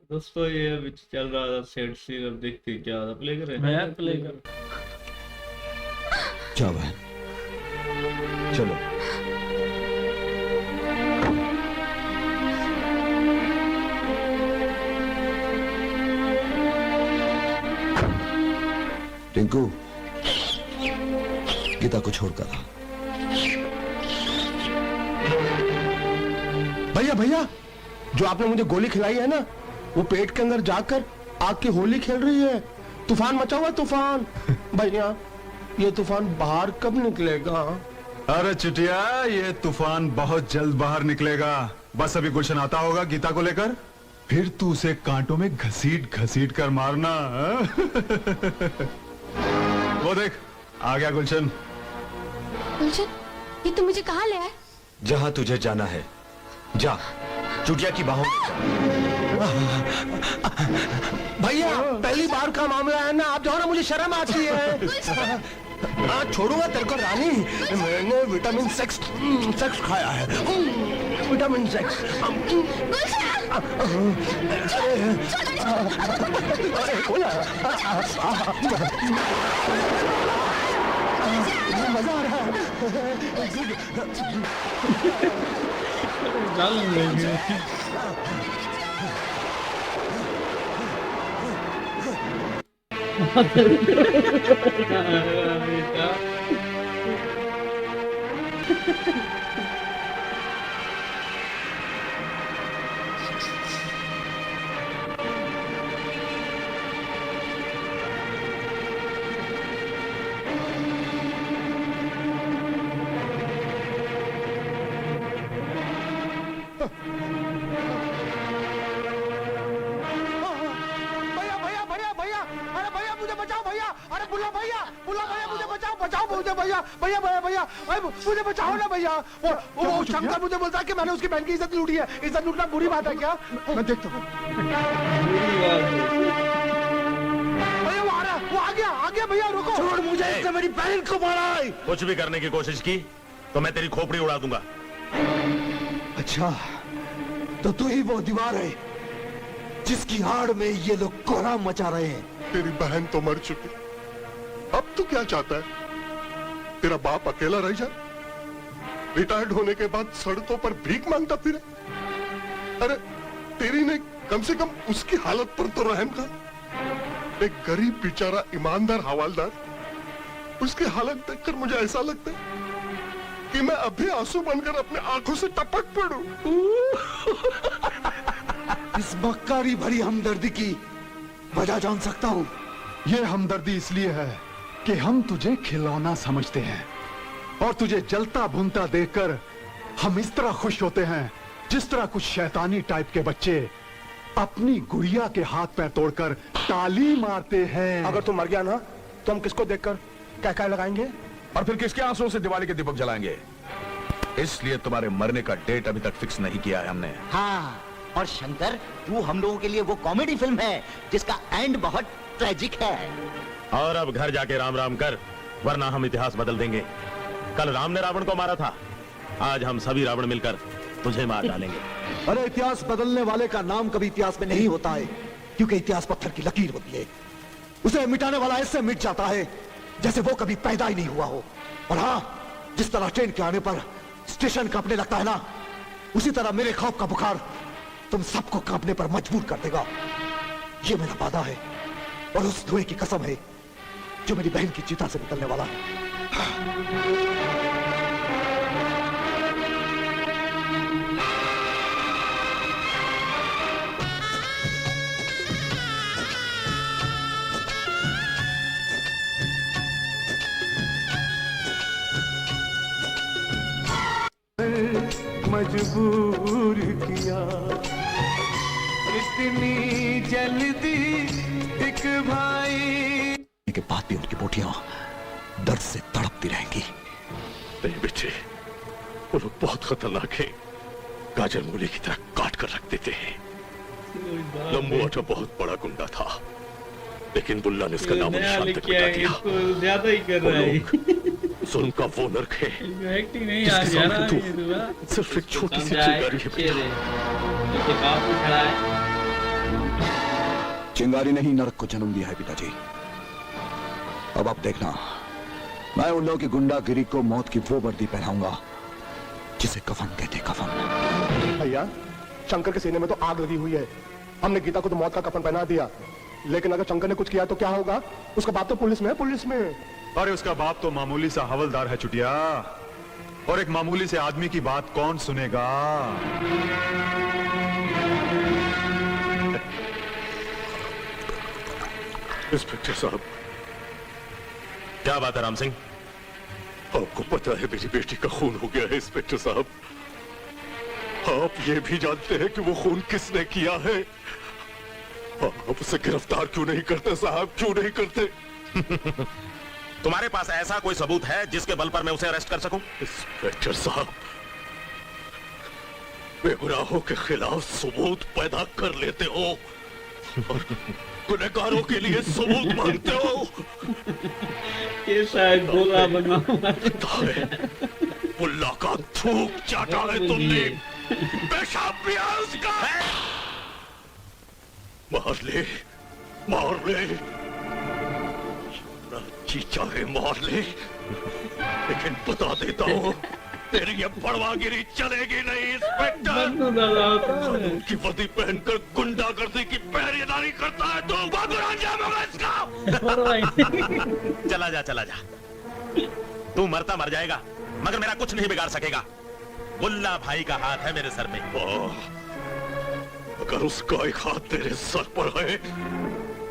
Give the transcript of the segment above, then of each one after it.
दोस्तों ये अभी चल रहा था सेट सीन, अब देखते हैं क्या होता। प्ले करें, मैं प्ले कर। क्या बहन, चलो। टिंकू, गीता को छोड़कर आ। भैया भैया, जो आपने मुझे गोली खिलाई है ना, वो पेट के अंदर जाकर आग की होली खेल रही है। तूफान मचा हुआ है, तूफान। भैया, ये तूफान बाहर कब निकलेगा? अरे चुटिया, ये तूफान बहुत जल्द बाहर निकलेगा। बस अभी गुलशन आता होगा गीता को लेकर, फिर तू उसे कांटों में घसीट घसीट कर मारना। वो देख, आ गया गुलशन। गुलशन, ये तू मुझे कहाँ ले आए? जहां तुझे जाना है जा, चुटिया की बाहों में जा। भैया, पहली बार का मामला है ना, आप जाओ ना, मुझे शर्म आती है। हाँ, छोड़ूंगा तेरे को रानी। मैंने विटामिन सेक्स खाया है, विटामिन सेक्स। मजा आ रहा है। मुझे बचाओ ना भैया। वो शंकर मुझे बोलता है कि मैंने उसकी बहन की इज्जत लूटी है। इज्जत लूटना बुरी बात है क्या? मैं देखता हूँ। भैया वो आ गया भैया, रुको। छोड़ मुझे, इसने मेरी बहन को मारा है। कुछ भी करने की कोशिश की तो मैं तेरी खोपड़ी उड़ा दूंगा। अच्छा, तो तू ही वो दीवार है जिसकी आड़ में ये लोग कोहराम मचा रहे हैं। तेरी बहन तो मर चुकी, अब तू क्या चाहता है? तेरा बाप अकेला रह जाए, रिटायर्ड होने के बाद सड़कों पर भीख मांगता फिरे? अरे तेरी ने कम से कम उसकी हालत पर तो रहम कर। एक गरीब बेचारा ईमानदार हवालदार, उसकी हालत देखकर मुझे ऐसा लगता है कि मैं अभी आंसू बनकर अपने आंखों से टपक पड़ूं। इस मक्कारी भरी हमदर्दी की वजह जान सकता हूँ। ये हमदर्दी इसलिए है कि हम तुझे खिलौना समझते हैं और तुझे जलता भुनता देखकर हम इस तरह खुश होते हैं जिस तरह कुछ शैतानी टाइप के बच्चे अपनी गुड़िया के हाथ पैर तोड़कर ताली मारते हैं। अगर तू मर गया ना, तो हम किसको देखकर क्या लगाएंगे? और फिर किसके आंसुओं से दिवाली के दीपक जलाएंगे? इसलिए तुम्हारे मरने का डेट अभी तक फिक्स नहीं किया है हमने। हाँ, और शंकर, तू हम लोगों के लिए वो कॉमेडी फिल्म है जिसका एंड बहुत ट्रेजिक है। और अब घर जाके राम राम कर, वरना हम इतिहास बदल देंगे। कल राम ने रावण को मारा था, आज हम सभी रावण मिलकर तुझे मार डालेंगे। अरे इतिहास बदलने वाले का नाम कभी इतिहास में नहीं होता है, क्योंकि इतिहास पत्थर की लकीर होती है। उसे मिटाने वाला ऐसे मिट जाता है जैसे वो कभी पैदा ही नहीं हुआ हो। और हाँ, जिस तरह ट्रेन के आने पर स्टेशन कांपने लगता है ना, उसी तरह मेरे खौफ का बुखार तुम सबको कांपने पर मजबूर कर देगा। ये मेरा वादा है और उस धुएं की कसम है जो मेरी बहन की चिता से निकलने वाला है। मजबूर किया इतनी जल्दी एक भाई के बाद भी उनकी बोटियां दर्द से तड़पती रहेंगी। नहीं बेटे, वो लोग बहुत खतरनाक है। गाजर मूली की तरह काट कर रख देते हैं। लंबू आटा बहुत बड़ा गुंडा था, लेकिन बुल्ला ने इसका नाम निशान तक मिटा दिया। ज्यादा ही कर रहा है। जुल्म का वो नर्क है एक्टिंग नहीं आ रहा है। सिर्फ एक छोटी सी चिंगारी है बेटा। काफी खड़ा है। चिंगारी ने ही नरक को जन्म दिया है पिताजी। अब आप देखना, मैं उन लोगों की गुंडागिरी को मौत की वो वर्दी पहनाऊंगा जिसे कफन कहते, कफन। भैया, शंकर के सीने में तो आग लगी हुई है। हमने गीता को तो मौत का कफन पहना दिया, लेकिन अगर शंकर ने कुछ किया तो क्या होगा? उसका बाप तो पुलिस में है, पुलिस में। अरे उसका बाप तो मामूली सा हवलदार है चुटिया, और एक मामूली से आदमी की बात कौन सुनेगा? इंस्पेक्टर साहब, क्या बात है राम सिंह? आपको पता है मेरी बेटी का खून हो गया है इंस्पेक्टर साहब। आप ये भी जानते हैं कि वो खून किसने किया है। आप उसे गिरफ्तार क्यों नहीं करते साहब, क्यों नहीं करते? तुम्हारे पास ऐसा कोई सबूत है जिसके बल पर मैं उसे अरेस्ट कर सकूं? इंस्पेक्टर साहब, बेगुनाहों के खिलाफ सबूत पैदा कर लेते हो और गुनहगारों के लिए सबूत मांगते हो। ये शायद गोला बना हुआ है। मुल्ला का थूक चाटा है तुमने, पेशाब पिया उसका। मार ले, मार ले, जी चाहे मार ले, लेकिन बता देता हूँ तेरी ये बड़वागिरी चलेगी नहीं इंस्पेक्टर। कानून की वर्दी पहनकर गुंडागर्दी की पहरेदारी करता है तो बहादुर अंजाम होगा इसका। चला जा, चला जा। तू मरता मर जाएगा, मगर मेरा कुछ नहीं बिगाड़ सकेगा। मुल्ला भाई का हाथ है मेरे सर पे। अगर उसका एक हाथ तेरे सर पर है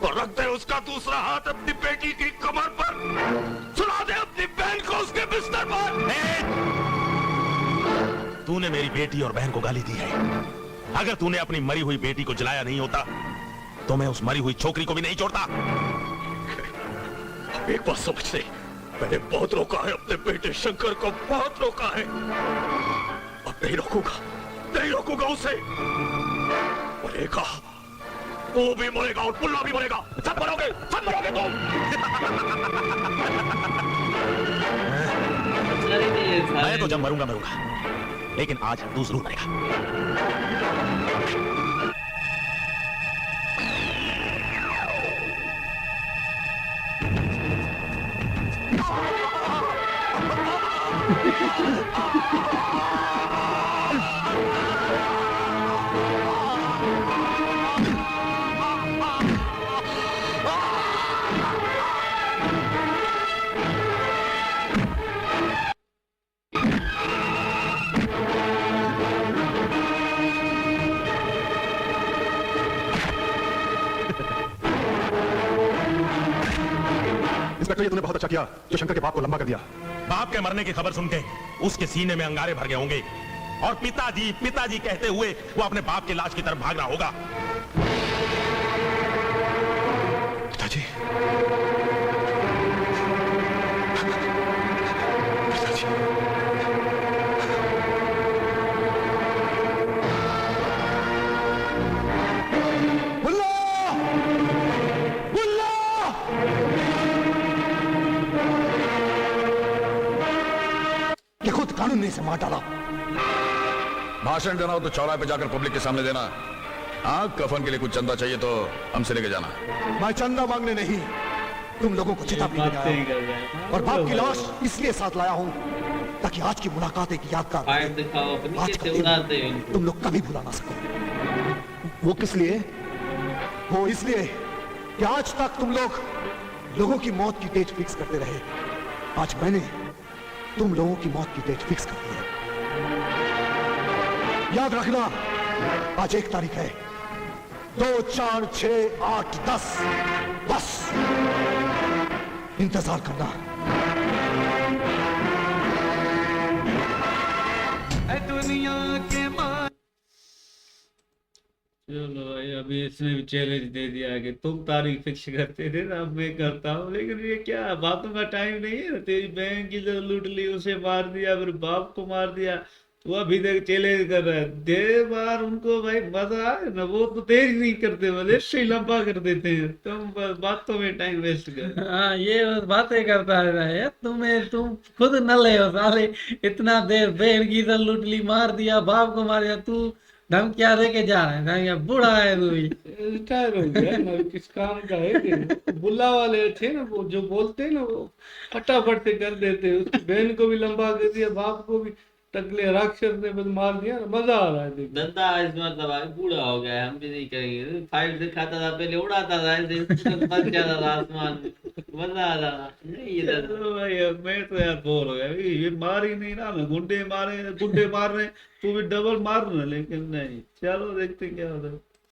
और रख दे उसका दूसरा हाथ अपनी बेटी की कमर पर, सुला दे अपनी बहन को उसके बिस्तर पर। तूने मेरी बेटी और बहन को गाली दी है। अगर तूने अपनी मरी हुई बेटी को जलाया नहीं होता तो मैं उस मरी हुई छोकरी को भी नहीं छोड़ता। अब एक बात समझ ले, मैंने बहुत रोका है अपने बेटे शंकर को, बहुत रोका है। अब नहीं रोकूंगा, नहीं रोकूंगा उसे। मरेगा, तू भी मरेगा और पुल्ला भी मरेगा, सब मरोगे, सब मरोगे तुम। मैं तो जब मरूंगा मरूंगा, लेकिन आज तू जरूर मरेगा। इंस्पेक्टर, ये तूने बहुत अच्छा किया जो शंकर के बाप को लंबा कर दिया। बाप के मरने की खबर सुन के उसके सीने में अंगारे भर गए होंगे और पिताजी पिताजी कहते हुए वो अपने बाप की लाश की तरफ भाग रहा होगा। पिताजी, पिताजी। कानून ने इसे मार डाला। भाषण देना हो तो चौराहे पे जाकर पब्लिक के सामने देना। हाँ, कफन के लिए कुछ चंदा चाहिए तो हमसे लेके जाना। मैं चंदा मांगने नहीं, तुम लोगों को चेतावनी देने आया हूं। और बाप की लाश इसलिए साथ लाया हूं ताकि आज की मुलाकात एक यादगार रहे। आज का दिन तुम लोग कभी भुला ना सको। वो किस लिए? वो इसलिए कि आज तक तुम लोग लोगों की मौत की डेट फिक्स करते रहे। आज मैंने तुम लोगों की मौत की डेट फिक्स कर दी है। याद रखना, आज 1 तारीख है। 2, 4, 6, 8, 10 बस इंतजार करना। दुनिया के चलो भाई, अभी इसने भी चैलेंज दे दिया कि तुम तारीख फिक्स करते थे ना, मैं करता हूँ। लेकिन ये क्या, बातों का टाइम नहीं है। तेरी बहन की जो लूट ली उसे मार दिया, फिर बाप को मार दिया, तो अभी तक चैलेंज कर रहा है। दे बार उनको भाई मजा आए ना, वो तो तेरी नहीं करते, बोले इससे लंबा कर देते हैं। तुम बस बातों में टाइम वेस्ट कर। हाँ, ये बस बातें करता है। तुम खुद न ले हो साले। इतना देर बहन की इधर लूट ली, मार दिया, बाप को मार दिया। तू धमकियां दे के जा रहे हैं धमकियां, बूढ़ा है तू भी। रिटायर हो गया है ना, अभी किस काम का है कि बुल्ला वाले थे ना, वो जो बोलते हैं ना वो फटाफट से कर देते हैं। उसकी बहन को भी लंबा कर दिया, बाप को भी टकले राक्षस ने बस मार दिया। मजा आ रहा है देखने में। धंधा इस मतलब अभी बूढ़ा हो गया है, हम भी नहीं करेंगे। फाइट दिखाता था पहले, उड़ाता था ऐसे, बच जाता था आसमान में, मजा आ रहा नहीं ये धंधा। चलो भाई अब मैं तो यार बोर हो गया, ये मार ही नहीं रहा ना, गुंडे मार रहे, तो भी डबल मार रहे, लेकिन नहीं, चलो देखते क्या होता है।